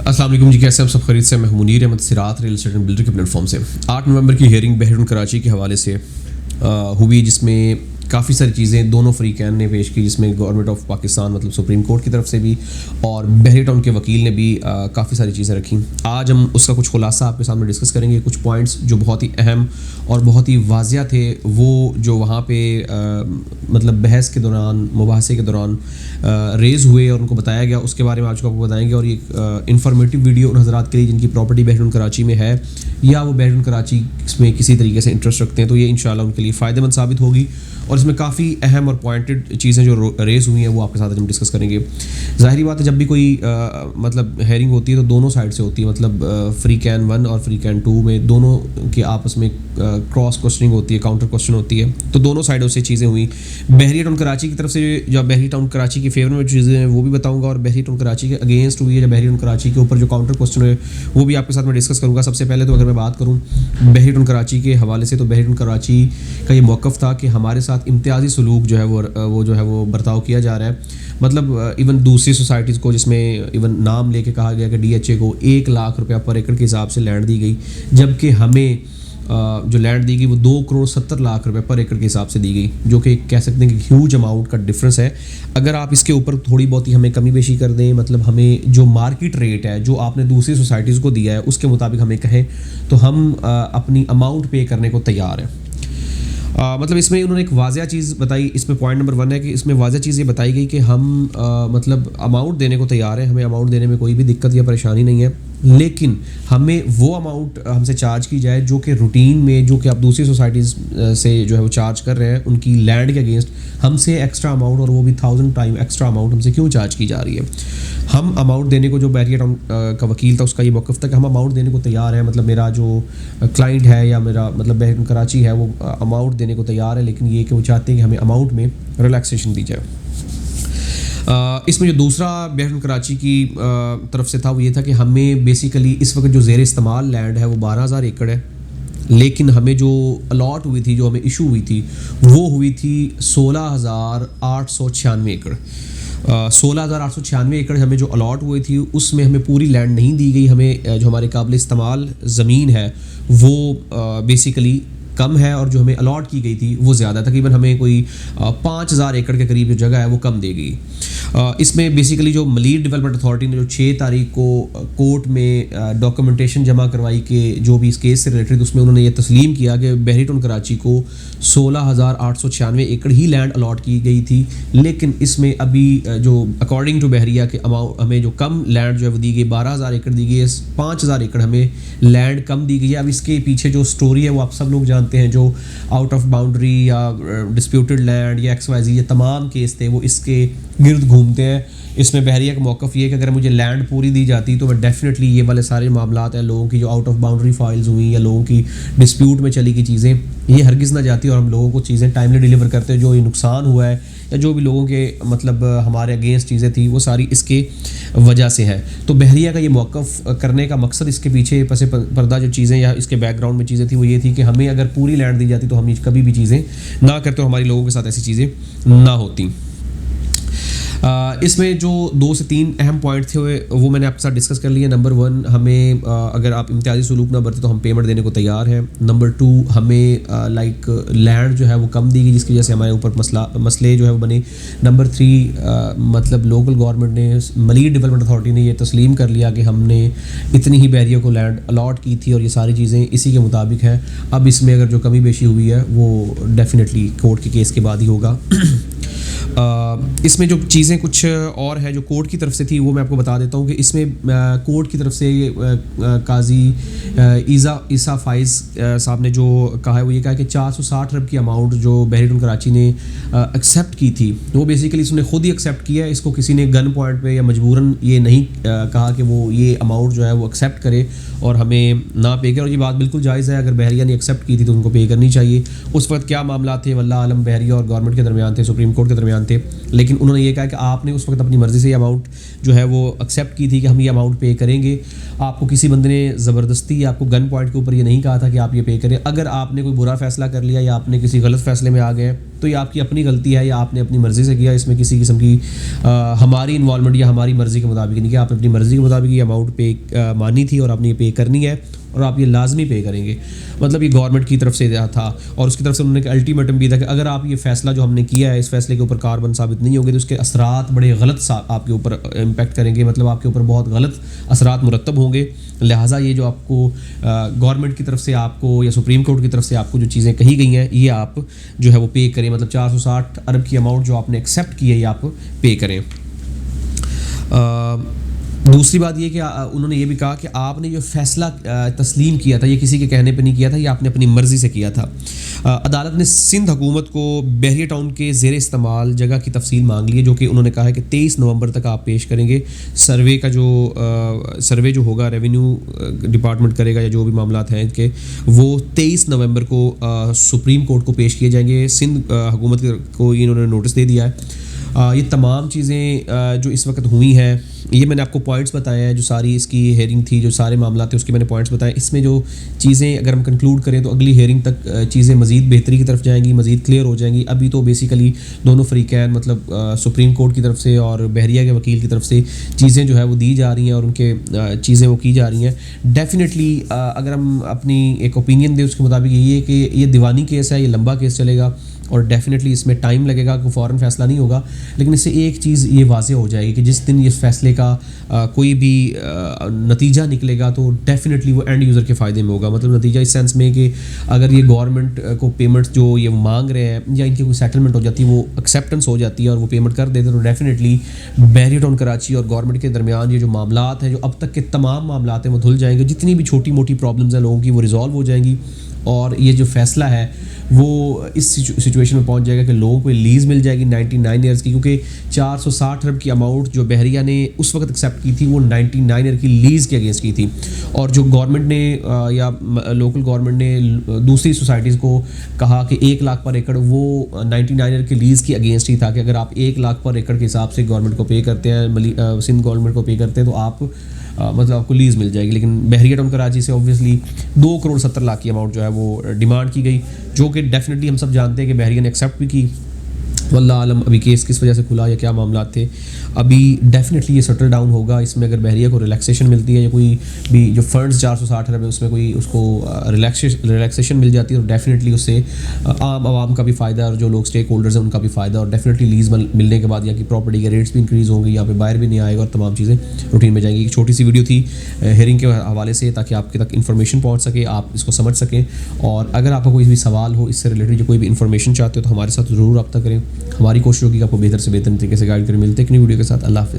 अस्सलाम वालेकुम जी, कैसे हम सब खरीद से। मैं हूं मुनीर अहमद सिरात रियल एस्टेट एंड बिल्डर के प्लेटफॉर्म से। 8 नवंबर की हेयरिंग बहरीन कराची के हवाले से हुई, जिसमें काफ़ी सारी चीज़ें दोनों फ़रीक़ैन ने पेश की, जिसमें गवर्नमेंट ऑफ पाकिस्तान मतलब सुप्रीम कोर्ट की तरफ से भी और बहरी टाउन के वकील ने भी काफ़ी सारी चीज़ें रखी। आज हम उसका कुछ खुलासा आपके सामने डिस्कस करेंगे। कुछ पॉइंट्स जो बहुत ही अहम और बहुत ही वाज़िया थे, वो जो वहाँ पे मतलब बहस के दौरान, मुबाहसे के दौरान रेज़ हुए और उनको बताया गया, उसके बारे में आज आपको बताएंगे। और ये इंफॉर्मेटिव वीडियो उन हज़रात के लिए जिनकी प्रॉपर्टी बहरीन कराची में है या वो बहरीन कराची में किसी तरीके से इंटरेस्ट रखते हैं, तो ये इंशाल्लाह उनके लिए फ़ायदेमंद साबित होगी। और इसमें काफ़ी अहम और पॉइंटेड चीज़ें जो रेज़ हुई हैं वो आपके साथ हम डिस्कस करेंगे। ज़ाहिरी बात है, जब भी कोई मतलब हेयरिंग होती है तो दोनों साइड से होती है, मतलब फ़रीक़ैन 1 और फ़रीक़ैन 2 में दोनों के आपस में क्रॉस क्वेश्चनिंग होती है, काउंटर क्वेश्चन होती है। तो दोनों साइडों से चीज़ें हुई। बहरी टाउन कराची की तरफ से या बहरी टाउन कराची के फेवर में चीज़ें हैं वो भी बताऊँगा, और बहरी टाउन कराची के अगेंस्ट हुई है या बहरी टाउन कराची के ऊपर जो काउंटर क्वेश्चन है वो भी आपके साथ मैं डिस्कस करूँगा। सबसे पहले तो अगर मैं बात करूँ बहरी टाउन कराची के हवाले से, तो बहरी टाउन कराची का ये मौक़िफ़ था कि हमारे साथ इम्तियाज़ी सलूक जो है वो बर्ताव किया जा रहा है। मतलब इवन दूसरी सोसाइटीज़ को, जिसमें इवन नाम लेके कहा गया कि DHA को 1 लाख रुपया पर एकड़ के हिसाब से लैंड दी गई, जबकि हमें जो लैंड दी गई वो 2 करोड़ 70 लाख रुपए पर एकड़ के हिसाब से दी गई, जो कि कह सकते हैं कि ह्यूज अमाउंट का डिफरेंस है। अगर आप इसके ऊपर थोड़ी बहुत ही हमें कमी बेशी कर दें, मतलब हमें जो मार्केट रेट है जो आपने दूसरी सोसाइटीज़ को दिया है उसके मुताबिक हमें कहें, तो हम अपनी अमाउंट पे करने को तैयार हैं। मतलब इसमें उन्होंने एक वाज़िया चीज़ बताई। इसमें पॉइंट नंबर 1 है कि इसमें वाज़िया चीज़ ये बताई गई कि हम मतलब अमाउंट देने को तैयार हैं, हमें अमाउंट देने में कोई भी दिक्कत या परेशानी नहीं है, लेकिन हमें वो अमाउंट हमसे चार्ज की जाए जो कि रूटीन में, जो कि आप दूसरी सोसाइटीज़ से जो है वो चार्ज कर रहे हैं उनकी लैंड के अगेंस्ट हमसे एक्स्ट्रा अमाउंट, और वो भी 1000 टाइम एक्स्ट्रा अमाउंट हमसे क्यों चार्ज की जा रही है। हम अमाउंट देने को, जो बहरी टाउन का वकील था उसका ये मौक़िफ़ था कि हम अमाउंट देने को तैयार हैं। मतलब मेरा जो क्लाइंट है या मेरा मतलब बहरी टाउन कराची है वो अमाउंट देने को तैयार है, लेकिन ये कि वो चाहते हैं कि हमें अमाउंट में रिलैक्सेशन दी जाए। इसमें जो दूसरा बहरी टाउन कराची की तरफ से था वो ये था कि हमें बेसिकली इस वक्त जो ज़ेर इस्तेमाल लैंड है वो 12,000 एकड़ है, लेकिन हमें जो अलॉट हुई थी, जो हमें इशू हुई थी, वो हुई थी 16,896 एकड़। 16,896 एकड़ हमें जो अलॉट हुई थी उसमें हमें पूरी लैंड नहीं दी गई। हमें जो हमारे काबिल इस्तेमाल ज़मीन है वो बेसिकली कम है, और जो हमें अलॉट की गई थी वो ज़्यादा, तकरीबन हमें कोई 5,000 एकड़ के करीब जो जगह है वो कम दे गई। इसमें बेसिकली जो मलीर डेवलपमेंट अथॉरिटी ने जो 6 तारीख को कोर्ट में डॉक्यूमेंटेशन जमा करवाई कि जो भी इस केस से रिलेटेड, उसमें उन्होंने ये तस्लीम किया कि बहरी टाउन कराची को 16,896 एकड़ ही लैंड अलॉट की गई थी, लेकिन इसमें अभी जो अकॉर्डिंग टू बहरिया के अमाउंट हमें जो कम लैंड जो है वो दी गई, 12,000 एकड़ दी गई है, 5,000 एकड़ हमें लैंड कम दी गई है। अब इसके पीछे जो स्टोरी है वो आप सब लोग जानते हैं, जो आउट ऑफ बाउंड्री या डिस्प्यूटेड लैंड या XYZ ये तमाम केस थे वो इसके गिर्द घूमते हैं। इसमें बहरिया का मौक़िफ़ ये है कि अगर मुझे लैंड पूरी दी जाती तो मैं डेफिनेटली ये वाले सारे मामलात हैं, लोगों की जो आउट ऑफ बाउंड्री फाइल्स हुई या लोगों की डिस्प्यूट में चली गई चीज़ें, ये हरगिज़ ना जाती, और हम लोगों को चीज़ें टाइमली डिलीवर करते हैं। जो ये नुकसान हुआ है या जो भी लोगों के मतलब हमारे अगेंस्ट चीज़ें थी वो सारी इसके वजह से है। तो बहरिया का ये मौक़िफ़ करने का मकसद, इसके पीछे पसे पर्दा जो चीज़ें या इसके बैकग्राउंड में चीज़ें थी वो ये थी कि हमें अगर पूरी लैंड दी जाती तो हम कभी भी चीज़ें ना करते और हमारी लोगों के साथ ऐसी चीज़ें ना होती। इसमें जो 2 से 3 अहम पॉइंट थे वो मैंने आपके साथ डिस्कस कर लिए। नंबर 1, हमें अगर आप इम्तियाज़ी सलूक ना बरते तो हम पेमेंट देने को तैयार हैं। नंबर 2, हमें लाइक लैंड जो है वो कम दी गई, जिसकी वजह से हमारे ऊपर मसले जो है वो बने। नंबर 3, मतलब लोकल गवर्नमेंट ने, मलीर डेवलपमेंट अथॉरिटी ने ये तस्लीम कर लिया कि हमने इतनी ही बहरिया को लैंड अलॉट की थी और ये सारी चीज़ें इसी के मुताबिक है। अब इसमें अगर जो कमी बेशी हुई है वो डेफिनेटली कोर्ट के केस के बाद ही होगा। इसमें जो चीज़ें कुछ और हैं जो कोर्ट की तरफ से थी वो मैं आपको बता देता हूँ कि इसमें कोर्ट की तरफ से काजी ईसा फाइज साहब ने जो कहा है वो ये कहा कि 460 अरब की अमाउंट जो बहरी टाउन कराची ने एक्सेप्ट की थी, वो बेसिकली इसने खुद ही एक्सेप्ट किया है। इसको किसी ने गन पॉइंट पे या मजबूरन ये नहीं कहा कि वो ये अमाउंट जो है वो एक्सेप्ट करे और हमें ना पे करे, और ये बात बिल्कुल जायज़ है। अगर बहरिया ने एक्सेप्ट की थी तो उनको पे करनी चाहिए। उस वक्त क्या मामला थे वल्लाह आलम, बहरिया और गवर्नमेंट के दरमियान थे, सुप्रीम कोर्ट के दरमियान जानते, लेकिन उन्होंने ये कहा कि आपने उस वक्त अपनी मर्ज़ी से ये अमाउंट जो है वो एक्सेप्ट की थी कि हम ये अमाउंट पे करेंगे। आपको किसी बंदे ने ज़बरदस्ती या आपको गन पॉइंट के ऊपर ये नहीं कहा था कि आप ये पे करें। अगर आपने कोई बुरा फ़ैसला कर लिया या आपने किसी गलत फ़ैसले में आ गए तो ये आपकी अपनी गलती है या आपने अपनी मर्ज़ी से किया। इसमें किसी किस्म की हमारी इन्वॉल्वमेंट या हमारी मर्ज़ी के मुताबिक नहीं किया। आपने अपनी मर्ज़ी के मुताबिक ये अमाउंट पे मानी थी और आपने ये पे करनी है और आप ये लाजमी पे करेंगे। मतलब ये गवर्नमेंट की तरफ से था और उसकी तरफ से उन्होंने अल्टीमेटम भी था कि अगर आप ये फ़ैसला जो हमने किया है इस फ़ैसले के ऊपर कारबंद साबित नहीं होंगे तो उसके असरात बड़े गलत आपके ऊपर इम्पेक्ट करेंगे, मतलब आपके ऊपर बहुत गलत असरात मुरतब होंगे। लिहाजा ये जो आपको गवर्नमेंट की तरफ से आपको या सुप्रीम कोर्ट की तरफ से आपको जो चीज़ें कही गई हैं ये आप जो है वो पे करें। मतलब 460 अरब की अमाउंट जो आपने एक्सेप्ट की है ये आप पे करें। दूसरी बात ये कि उन्होंने ये भी कहा कि आपने जो फ़ैसला तस्लीम किया था ये किसी के कहने पे नहीं किया था, ये आपने अपनी मर्ज़ी से किया था। अदालत ने सिंध हुकूमत को बहरिया टाउन के ज़ेर इस्तेमाल जगह की तफसील मांग ली है, जो कि उन्होंने कहा है कि 23 नवंबर तक आप पेश करेंगे। सर्वे का जो सर्वे जो होगा रेवेन्यू डिपार्टमेंट करेगा या जो भी मामलात हैं इनके, वो 23 नवंबर को सुप्रीम कोर्ट को पेश किए जाएंगे। सिंध हुकूमत को इन्होंने नोटिस दे दिया है। ये तमाम चीज़ें जो इस वक्त हुई हैं ये मैंने आपको पॉइंट्स बताया है, जो सारी इसकी हेयरिंग थी, जो सारे मामला थे उसके मैंने पॉइंट्स बताए। इसमें जो चीज़ें अगर हम कंक्लूड करें तो अगली हेयरिंग तक चीज़ें मज़ीद बेहतरी की तरफ जाएंगी, मज़ीद क्लियर हो जाएंगी। अभी तो बेसिकली दोनों फ़रीक़ैन मतलब सुप्रीम कोर्ट की तरफ से और बहरिया के वकील की तरफ से चीज़ें जो है वो दी जा रही हैं और उनके चीज़ें वो की जा रही हैं। डेफिनेटली अगर हम अपनी एक ओपिनियन दें उसके मुताबिक ये है कि ये दीवानी केस है, ये लंबा केस चलेगा और डेफिनेटली इसमें टाइम लगेगा, कोई फ़ौरन फ़ैसला नहीं होगा। लेकिन इससे एक चीज़ ये वाज़ेह हो जाएगी कि जिस दिन इस फ़ैसले का कोई भी नतीजा निकलेगा तो डेफिनेटली वो एंड यूज़र के फ़ायदे में होगा। मतलब नतीजा इस सेंस में कि अगर ये गवर्नमेंट को पेमेंट जो ये मांग रहे हैं या इनकी कोई सेटलमेंट हो जाती है, वो एक्सेप्टेंस हो जाती है और वो पेमेंट कर देते तो डेफिनेटली बहरिया टाउन कराची और गवर्नमेंट के दरमियान ये जो मामलात हैं, जो अब तक के तमाम मामलात हैं वो धुल जाएंगे। जितनी भी छोटी मोटी प्रॉब्लम्स हैं लोगों की वो रिजॉल्व हो जाएंगी और ये जो फ़ैसला है वो इस सिचुएशन में पहुंच जाएगा कि लोगों को लीज़ मिल जाएगी 99 ईयर्स की, क्योंकि 460 अरब की अमाउंट जो बहरिया ने उस वक्त एक्सेप्ट की थी वो 99 ईयर की लीज़ के अगेंस्ट की थी। और जो गवर्नमेंट ने या लोकल गवर्नमेंट ने दूसरी सोसाइटीज़ को कहा कि 1 लाख पर एकड़, वो 99 ईयर की लीज़ की अगेंस्ट ही था कि अगर आप 1 लाख पर एकड़ के हिसाब से गवर्नमेंट को पे करते हैं, सिंध गवर्नमेंट को पे करते हैं तो आप मतलब आपको लीज़ मिल जाएगी। लेकिन बहरिया टाउन कराची से ऑब्वियसली 2 करोड़ 70 लाख की अमाउंट जो है वो डिमांड की गई, जो कि डेफिनेटली हम सब जानते हैं कि बहरिया ने एक्सेप्ट भी की। वल्लाह आलम अभी केस किस वजह से खुला या क्या मामला थे, अभी डेफिनेटली ये सेटल डाउन होगा। इसमें अगर बहरिया को रिलैक्सेशन मिलती है या कोई भी जो फंड्स 460 अरब है उसमें कोई उसको रिलैक्सेशन मिल जाती है तो डेफिनेटली उससे आम आवाम का भी फ़ायदा और जो लोग स्टेक होल्डर्स हैं उनका भी फ़ायदा। और डेफिनेटली लीज़ मिलने के बाद यहाँ की प्रॉपर्टी के रेट्स भी इंक्रीज़ होंगे, यहाँ पे बाहर भी नहीं आएगा और तमाम चीज़ें रूटीन में जाएंगी। एक छोटी सी वीडियो थी हेयरिंग के हवाले से ताकि आपके तक इन्फॉर्मेशन पहुँच सके, आप इसको समझ सकें। और अगर आपका कोई भी सवाल हो इससे रिलेटेड जो कोई भी इन्फॉर्मेशन चाहते हो तो हमारे साथ ज़रूर रब्ता करें। हमारी कोशिश होगी कि आपको बेहतर से बेहतर तरीके से गाइड करें। मिलते हैं एक नई वीडियो के साथ। अल्लाह हाफ़िज़।